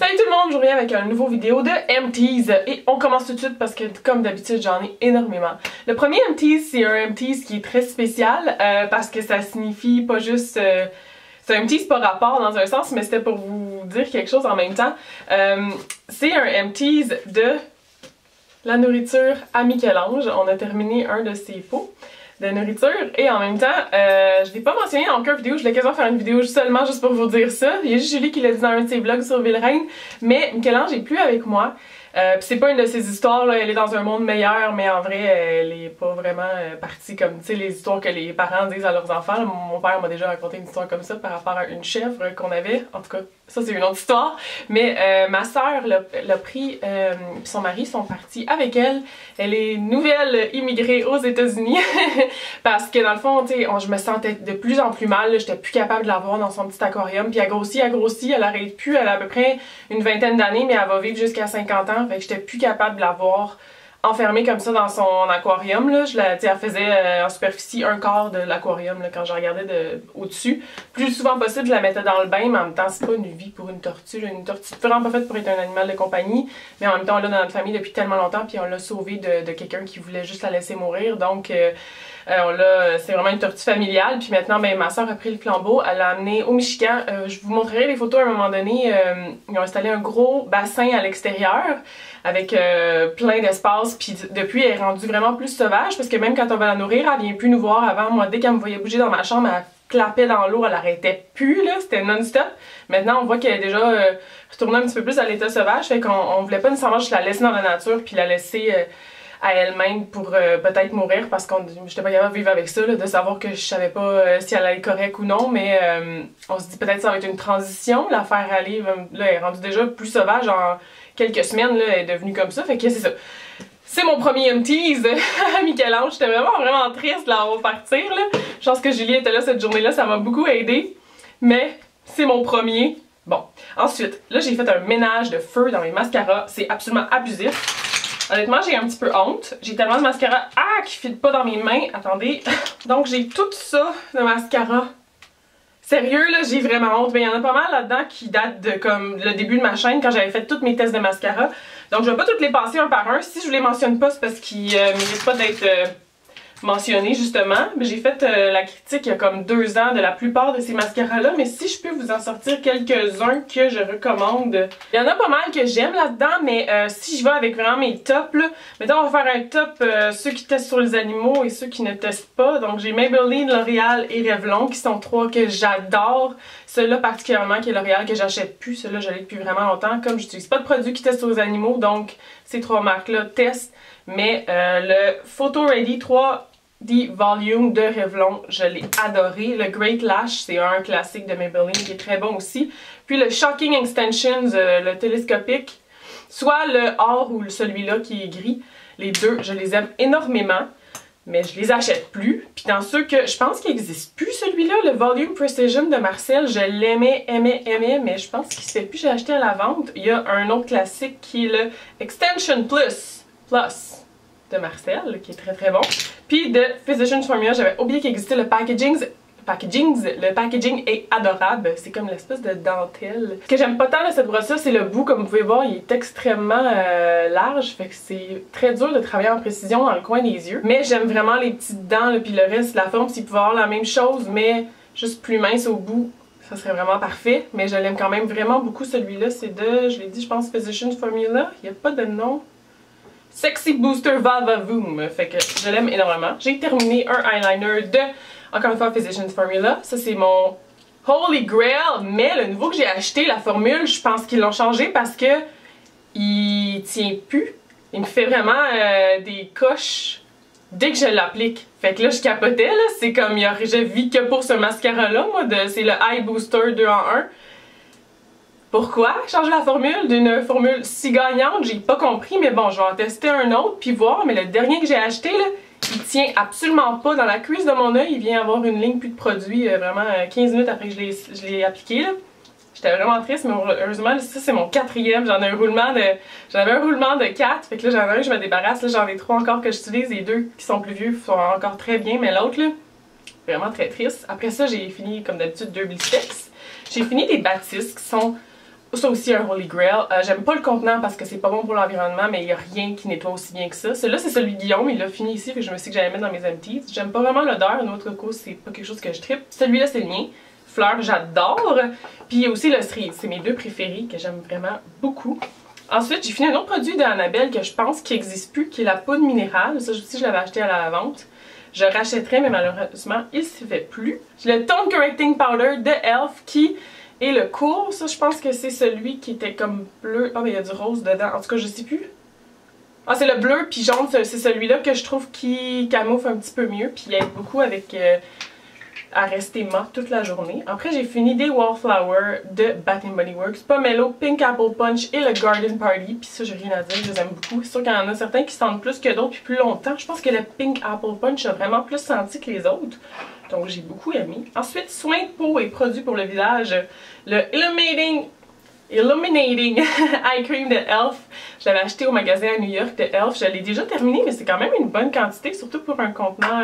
Salut tout le monde, je reviens avec une nouvelle vidéo de Empties et on commence tout de suite parce que comme d'habitude j'en ai énormément. Le premier Empties, c'est un Empties qui est très spécial parce que ça signifie pas juste... c'est un Empties pas rapport dans un sens, mais c'était pour vous dire quelque chose en même temps. C'est un Empties de la nourriture à Michel-Ange. On a terminé un de ses pots de nourriture et en même temps, je l'ai pas mentionné dans aucune vidéo, je voulais quasiment faire une vidéo seulement juste pour vous dire ça. Il y a juste Julie qui l'a dit dans un de ses vlogs sur Ville-Reine, mais Michel-Ange est plus avec moi. C'est pas une de ses histoires, là, elle est dans un monde meilleur, mais en vrai, elle est pas vraiment partie comme, tu sais, les histoires que les parents disent à leurs enfants. Là, mon père m'a déjà raconté une histoire comme ça par rapport à une chèvre qu'on avait, en tout cas, ça c'est une autre histoire. Mais ma soeur l'a pris, puis son mari sont partis avec elle. Elle est nouvelle immigrée aux États-Unis, parce que dans le fond, tu sais, je me sentais de plus en plus mal, j'étais plus capable de la voir dans son petit aquarium, puis elle grossit, elle arrête plus, elle a à peu près une vingtaine d'années, mais elle va vivre jusqu'à 50 ans. Fait que j'étais plus capable de la voir enfermée comme ça dans son aquarium. Là. Elle faisait en superficie un quart de l'aquarium quand je regardais au-dessus. Plus souvent possible, je la mettais dans le bain, mais en même temps, c'est pas une vie pour une tortue. Là. Une tortue, c'est vraiment pas faite pour être un animal de compagnie, mais en même temps, on l'a dans notre famille depuis tellement longtemps, puis on l'a sauvée de quelqu'un qui voulait juste la laisser mourir. Donc, c'est vraiment une tortue familiale. Puis maintenant, ben, ma soeur a pris le flambeau, elle l'a amené au Michigan. Je vous montrerai les photos à un moment donné. Ils ont installé un gros bassin à l'extérieur avec plein d'espace. Puis depuis, elle est rendue vraiment plus sauvage parce que même quand on va la nourrir, elle vient plus nous voir. Avant, moi, dès qu'elle me voyait bouger dans ma chambre, elle clapait dans l'eau, elle arrêtait plus, là, c'était non-stop. Maintenant, on voit qu'elle est déjà retournée un petit peu plus à l'état sauvage. Fait qu'on voulait pas nécessairement juste la laisser dans la nature puis la laisser... à elle-même pour peut-être mourir parce que j'étais pas capable de vivre avec ça, là, de savoir que je savais pas si elle allait être correcte ou non, mais on se dit peut-être que ça va être une transition, la faire aller, là elle est rendue déjà plus sauvage en quelques semaines, là, elle est devenue comme ça, fait que c'est ça. C'est mon premier Empties à Michel-Ange, j'étais vraiment triste de la voir partir, là. Je pense que Julie était là cette journée-là, ça m'a beaucoup aidé, mais c'est mon premier. Bon, ensuite, là j'ai fait un ménage de feu dans mes mascaras, c'est absolument abusif. Honnêtement, j'ai un petit peu honte. J'ai tellement de mascara qui ne fit pas dans mes mains. Attendez. Donc, j'ai tout ça de mascara. Sérieux, là, j'ai vraiment honte. Mais il y en a pas mal là-dedans qui datent de comme le début de ma chaîne quand j'avais fait tous mes tests de mascara. Donc, je vais pas toutes les passer un par un. Si je vous les mentionne pas, c'est parce qu'ils méritent pas d'être mentionnés, justement. Mais j'ai fait la critique il y a comme 2 ans de la plupart de ces mascaras-là. Mais si je peux vous en sortir quelques-uns que je recommande. Il y en a pas mal que j'aime là-dedans, mais si je vais avec vraiment mes tops, là, mettons on va faire un top ceux qui testent sur les animaux et ceux qui ne testent pas. Donc j'ai Maybelline, L'Oréal et Revlon qui sont 3 que j'adore. Ceux-là particulièrement qui est L'Oréal que j'achète plus. Ceux-là je l'ai depuis vraiment longtemps. Comme j'utilise pas de produits qui testent sur les animaux, donc ces 3 marques-là testent. Mais le Photo Ready 3D Volume de Revlon, je l'ai adoré. Le Great Lash, c'est un classique de Maybelline qui est très bon aussi. Puis le Shocking Extensions, le télescopique, soit le or ou celui-là qui est gris. Les deux, je les aime énormément, mais je les achète plus. Puis dans ceux que je pense qu'il n'existe plus, celui-là, le Volume Precision de Marcel, je l'aimais, mais je pense qu'il se fait plus. J'ai acheté à la vente. Il y a un autre classique qui est le Extension Plus de Marcel, qui est très bon. Puis de Physicians Formula, j'avais oublié qu'il existait le packaging. Le packaging est adorable, c'est comme l'espèce de dentelle. Ce que j'aime pas tant de cette brosse-là, c'est le bout, comme vous pouvez voir, il est extrêmement large, fait que c'est très dur de travailler en précision dans le coin des yeux. Mais j'aime vraiment les petites dents, là, puis le reste, la forme, s'il pouvait avoir la même chose, mais juste plus mince au bout, ça serait vraiment parfait. Mais je l'aime quand même vraiment beaucoup, celui-là, c'est de, je l'ai dit, je pense Physicians Formula, il n'y a pas de nom. Sexy Booster Va-Va-Voom, fait que je l'aime énormément. J'ai terminé un eyeliner de, encore une fois, Physicians Formula. Ça, c'est mon Holy Grail, mais le nouveau que j'ai acheté, la formule, je pense qu'ils l'ont changé parce que il tient plus. Il me fait vraiment des coches dès que je l'applique. Fait que là, je capotais, là. C'est comme, je vis que pour ce mascara-là, moi, c'est le Eye Booster 2 en 1. Pourquoi changer la formule d'une formule si gagnante? J'ai pas compris, mais bon, je vais en tester un autre puis voir. Mais le dernier que j'ai acheté, là, il tient absolument pas dans la cuisse de mon œil. Il vient avoir une ligne plus de produit vraiment 15 minutes après que je l'ai appliqué. J'étais vraiment triste, mais heureusement, ça c'est mon 4e. J'avais un roulement de 4. Fait que là, j'en ai un, je me débarrasse. Là, j'en ai 3 encore que j'utilise. Les 2 qui sont plus vieux sont encore très bien, mais l'autre, là, vraiment très triste. Après ça, j'ai fini, comme d'habitude, 2 Blistex. J'ai fini des Batiste qui sont Ça aussi un Holy Grail. J'aime pas le contenant parce que c'est pas bon pour l'environnement, mais il y a rien qui nettoie aussi bien que ça. Celui-là, c'est celui de Guillaume, il l'a fini ici, fait que je me suis dit que j'allais mettre dans mes empties. J'aime pas vraiment l'odeur, noix de coco, c'est pas quelque chose que je trippe. Celui-là, c'est le mien. Fleurs, j'adore. Puis il y a aussi le cerise, c'est mes deux préférés que j'aime vraiment beaucoup. Ensuite, j'ai fini un autre produit d'Annabelle que je pense qui n'existe plus, qui est la poudre minérale. Ça aussi, je l'avais acheté à la vente. Je rachèterais, mais malheureusement, il se fait plus. J'ai le Tone Correcting Powder de e.l.f. qui est le court. Ça, je pense que c'est celui qui était comme bleu. Ah, mais il y a du rose dedans. En tout cas, je sais plus. Ah, c'est le bleu puis jaune. C'est celui-là que je trouve qui camoufle un petit peu mieux. Puis il aide beaucoup avec à rester mat toute la journée. Après, j'ai fini des Wallflower de Bath Body Works, Pomelo, Pink Apple Punch et le Garden Party. Puis ça, j'ai rien à dire, je les aime beaucoup. C'est sûr qu'il y en a certains qui sentent plus que d'autres puis plus longtemps. Je pense que le Pink Apple Punch a vraiment plus senti que les autres. Donc j'ai beaucoup aimé. Ensuite, soins de peau et produits pour le visage. Le Illuminating Eye Cream de e.l.f. Je l'avais acheté au magasin à New York de e.l.f. Je l'ai déjà terminé, mais c'est quand même une bonne quantité, surtout pour un contenant...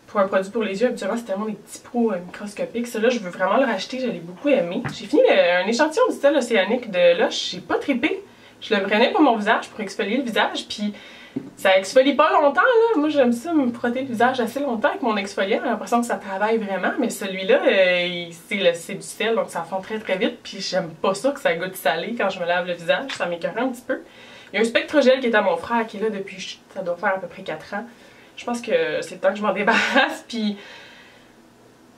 pour un produit pour les yeux, habituellement c'est tellement des petits pots microscopiques. Celui-là, je veux vraiment le racheter, je l'ai beaucoup aimé. J'ai fini un échantillon du sel océanique de Lush, j'ai pas trippé. Je le prenais pour mon visage, pour exfolier le visage, puis ça exfolie pas longtemps, là. Moi, j'aime ça me frotter le visage assez longtemps avec mon exfoliant. J'ai l'impression que ça travaille vraiment, mais celui-là, c'est du sel, donc ça fond très très vite, puis j'aime pas ça que ça goûte salé quand je me lave le visage, ça m'écœure un petit peu. Il y a un Spectrogel qui est à mon frère, qui est là depuis, ça doit faire à peu près 4 ans. Je pense que c'est le temps que je m'en débarrasse, puis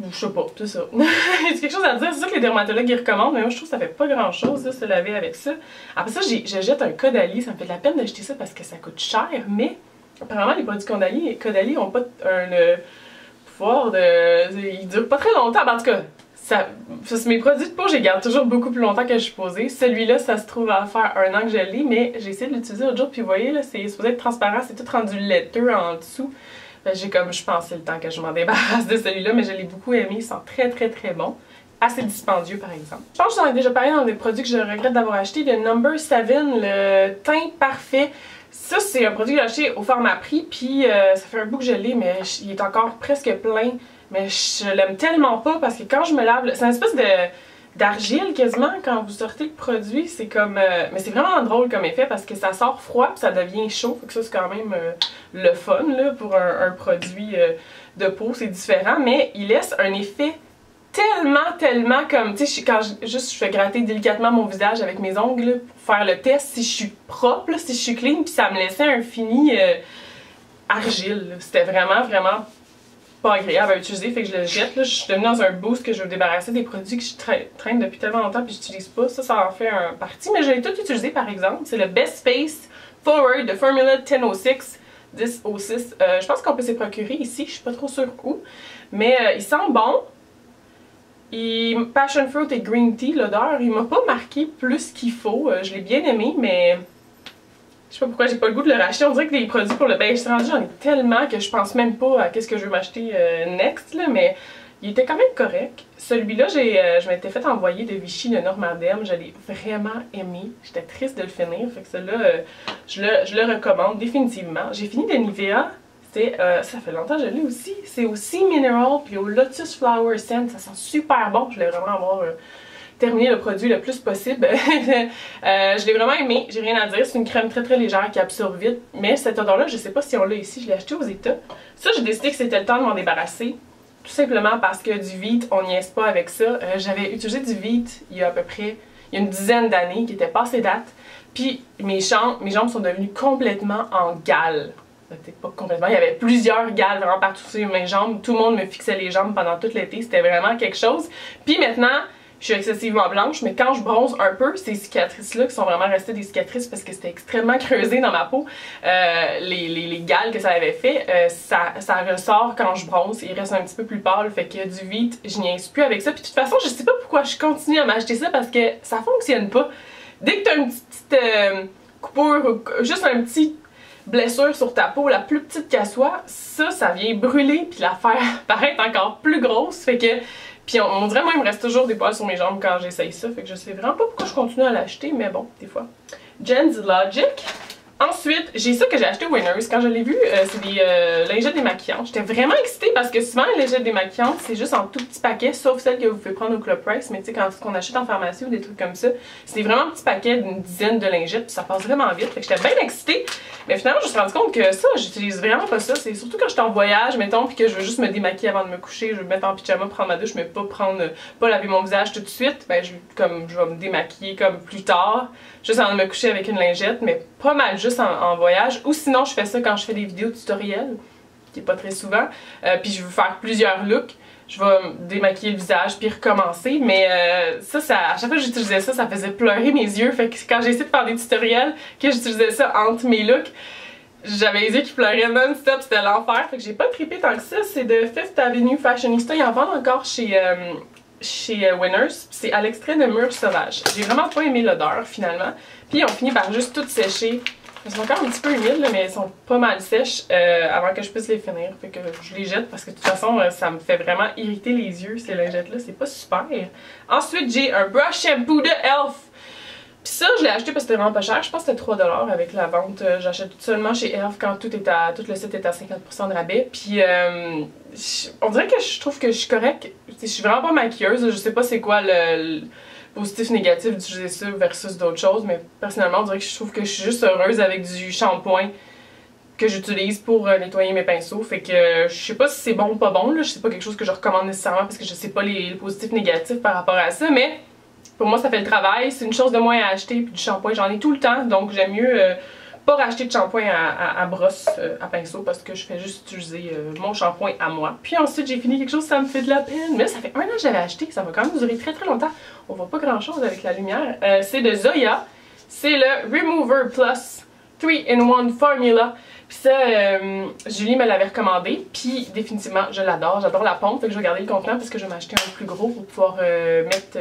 je sais pas, c'est ça. J'ai quelque chose à dire, c'est ça que les dermatologues ils recommandent, mais moi je trouve que ça fait pas grand chose de se laver avec ça. Après ça, je jette un Caudalie, ça me fait de la peine d'acheter ça parce que ça coûte cher, mais apparemment les produits Caudalie ont pas un pouvoir de... Ils durent pas très longtemps, en tout cas, mes produits de peau, je les garde toujours beaucoup plus longtemps que je suis posée. Celui-là, ça se trouve à faire 1 an que je l'ai, mais j'ai essayé de l'utiliser l'autre jour, puis vous voyez, là, c'est supposé être transparent, c'est tout rendu laiteux en dessous. J'ai comme, je pensais le temps que je m'en débarrasse de celui-là, mais je l'ai beaucoup aimé, il sent très très très bon. Assez dispendieux par exemple. Je pense que j'en ai déjà parlé dans des produits que je regrette d'avoir acheté, le No. 7, le teint parfait. Ça, c'est un produit que j'ai acheté au Pharmaprix, puis ça fait un bout que je l'ai, mais il est encore presque plein. Mais je l'aime tellement pas parce que quand je me lave, c'est une espèce d'argile quasiment quand vous sortez le produit, c'est comme... mais c'est vraiment drôle comme effet parce que ça sort froid puis ça devient chaud, fait que ça c'est quand même le fun là, pour un produit de peau, c'est différent, mais il laisse un effet tellement comme, tu sais, quand je fais gratter délicatement mon visage avec mes ongles là, pour faire le test si je suis propre, là, si je suis clean, puis ça me laissait un fini argile, c'était vraiment pas agréable à utiliser, fait que je le jette. Là, je suis devenue dans un boost que je veux me débarrasser des produits que je traîne depuis tellement longtemps puis j'utilise pas. Ça en fait un partie, mais je l'ai tout utilisé par exemple. C'est le Best Face Forward de Formula 1006. Je pense qu'on peut se procurer ici, je suis pas trop sûre où. Mais il sent bon. Passion Fruit et Green Tea, l'odeur, il m'a pas marqué plus qu'il faut. Je l'ai bien aimé, mais... Je sais pas pourquoi j'ai pas le goût de le racheter. On dirait que les produits pour le beige rendu, j'en ai tellement que je pense même pas à qu'est-ce que je veux m'acheter next, là, mais il était quand même correct. Celui-là, je m'étais fait envoyer de Vichy de Normandem. Je l'ai vraiment aimé. J'étais triste de le finir, fait que celui-là, je le recommande définitivement. J'ai fini de Nivea. Ça fait longtemps que je l'ai aussi. C'est aussi Mineral, puis au Lotus Flower Scent. Ça sent super bon. Je voulais vraiment avoir... terminer le produit le plus possible. Je l'ai vraiment aimé, j'ai rien à dire, c'est une crème très très légère qui absorbe vite, mais cette odeur-là, je sais pas si on l'a ici, je l'ai acheté aux États. Ça, j'ai décidé que c'était le temps de m'en débarrasser, tout simplement parce que du Veet, on niaise pas avec ça. J'avais utilisé du Veet il y a à peu près une dizaine d'années, qui était passé date, puis mes jambes sont devenues complètement en gales. Peut-être pas complètement, il y avait plusieurs gales vraiment partout sur mes jambes, tout le monde me fixait les jambes pendant tout l'été, c'était vraiment quelque chose. Puis maintenant, je suis excessivement blanche, mais quand je bronze un peu, ces cicatrices-là, qui sont vraiment restées des cicatrices parce que c'était extrêmement creusé dans ma peau, les gales que ça avait fait, ça ressort quand je bronze, il reste un petit peu plus pâle, fait que du Veet, je niaise plus avec ça. Puis de toute façon, je sais pas pourquoi je continue à m'acheter ça parce que ça fonctionne pas. Dès que t'as une petite coupure, juste un petit blessure sur ta peau, la plus petite qu'elle soit, ça vient brûler puis la faire paraître encore plus grosse, fait que... Puis on dirait moi il me reste toujours des poils sur mes jambes quand j'essaye ça, fait que je sais vraiment pas pourquoi je continue à l'acheter, mais bon, des fois. Jen's Logic. Ensuite, j'ai ça que j'ai acheté au Winners. Quand je l'ai vu, c'est des lingettes démaquillantes. J'étais vraiment excitée parce que souvent les lingettes démaquillantes, c'est juste en tout petit paquet, sauf celles que vous pouvez prendre au Club Price. Mais tu sais, quand on achète en pharmacie ou des trucs comme ça, c'est vraiment un petit paquet d'une dizaine de lingettes, puis ça passe vraiment vite. Fait que j'étais bien excitée. Mais finalement, je me suis rendu compte que ça, j'utilise vraiment pas ça. C'est surtout quand je suis en voyage, mettons, puis que je veux juste me démaquiller avant de me coucher. Je veux me mettre en pyjama, prendre ma douche, mais pas laver mon visage tout de suite. Ben, je vais me démaquiller comme plus tard, juste avant de me coucher avec une lingette, mais pas mal juste en voyage. Ou sinon, je fais ça quand je fais des vidéos tutoriels, qui est pas très souvent, puis je veux faire plusieurs looks. Je vais me démaquiller le visage puis recommencer, mais ça, à chaque fois que j'utilisais ça, ça faisait pleurer mes yeux. Fait que quand j'ai essayé de faire des tutoriels, que j'utilisais ça entre mes looks, j'avais les yeux qui pleuraient non-stop, c'était l'enfer. Fait que j'ai pas trippé tant que ça. C'est de Fifth Avenue Fashionista. Ils en vendent encore chez Winners. C'est à l'extrait de Mûre Sauvage. J'ai vraiment pas aimé l'odeur finalement. Puis on finit par juste tout sécher. Elles sont encore un petit peu humides, là, mais elles sont pas mal sèches avant que je puisse les finir. Fait que je les jette parce que de toute façon, ça me fait vraiment irriter les yeux, ces lingettes-là. C'est pas super. Ensuite, j'ai un brush shampoo de Elf. Puis ça, je l'ai acheté parce que c'était vraiment pas cher. Je pense que c'était 3$ avec la vente. J'achète seulement chez Elf quand tout le site est à 50% de rabais. Puis on dirait que je trouve que je suis correcte. Je suis vraiment pas maquilleuse. Je sais pas c'est quoi le positif, négatif d'utiliser ça versus d'autres choses, mais personnellement, on dirait que je trouve que je suis juste heureuse avec du shampoing que j'utilise pour nettoyer mes pinceaux. Fait que je sais pas si c'est bon ou pas bon, là. Je sais pas quelque chose que je recommande nécessairement parce que je sais pas les positifs, négatifs par rapport à ça, mais pour moi, ça fait le travail. C'est une chose de moins à acheter, puis du shampoing, j'en ai tout le temps, donc j'aime mieux pas racheter de shampoing à brosse à pinceau parce que je fais juste utiliser mon shampoing à moi. Puis ensuite j'ai fini quelque chose, ça me fait de la peine. Mais là, ça fait 1 an que j'avais acheté, ça va quand même durer très longtemps. On voit pas grand chose avec la lumière. C'est de Zoya. C'est le Remover Plus 3-in-1 Formula. Puis ça, Julie me l'avait recommandé. Puis définitivement, je l'adore. J'adore la pompe. Fait que je vais garder le contenant parce que je vais m'acheter un plus gros pour pouvoir mettre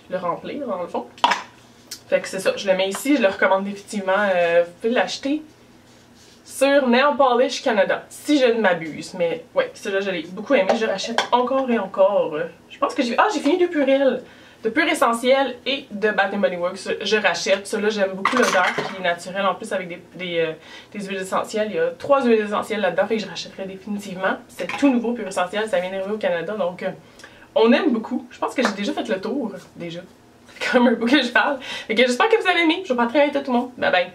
le remplir dans le fond. Fait que c'est ça, je le mets ici, je le recommande définitivement. Vous pouvez l'acheter sur Nail Polish Canada, si je ne m'abuse. Mais ouais, celui-là, je l'ai beaucoup aimé, je rachète encore et encore. Je pense que j'ai fini de Purell, de Pure Essentiel et de Bath & Body Works. Je rachète, celui-là, j'aime beaucoup l'odeur qui est naturelle en plus avec des huiles essentielles. Il y a 3 huiles essentielles là-dedans et je rachèterai définitivement. C'est tout nouveau Pure Essentiel, ça vient d'arriver au Canada, donc on aime beaucoup. Je pense que j'ai déjà fait le tour, déjà. Comme un bout que je parle. Fait que j'espère que vous avez aimé. Je vous parle très vite à tout le monde. Bye bye.